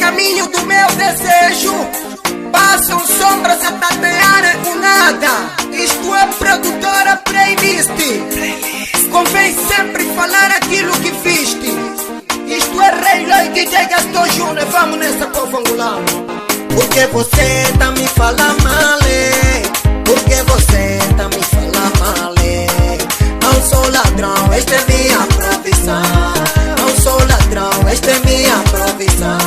caminho do meu desejo. Passam sombras a tatear o nada. Isto é produtora playlist. Convém sempre falar aquilo que viste. Isto é Rei Loi, DJ Gaston Júnior. Vamos nessa covangulão. Porque você tá me falando mal, porque você tá me falando mal. Não sou ladrão, esta é minha profissão. Não sou ladrão, esta é minha profissão.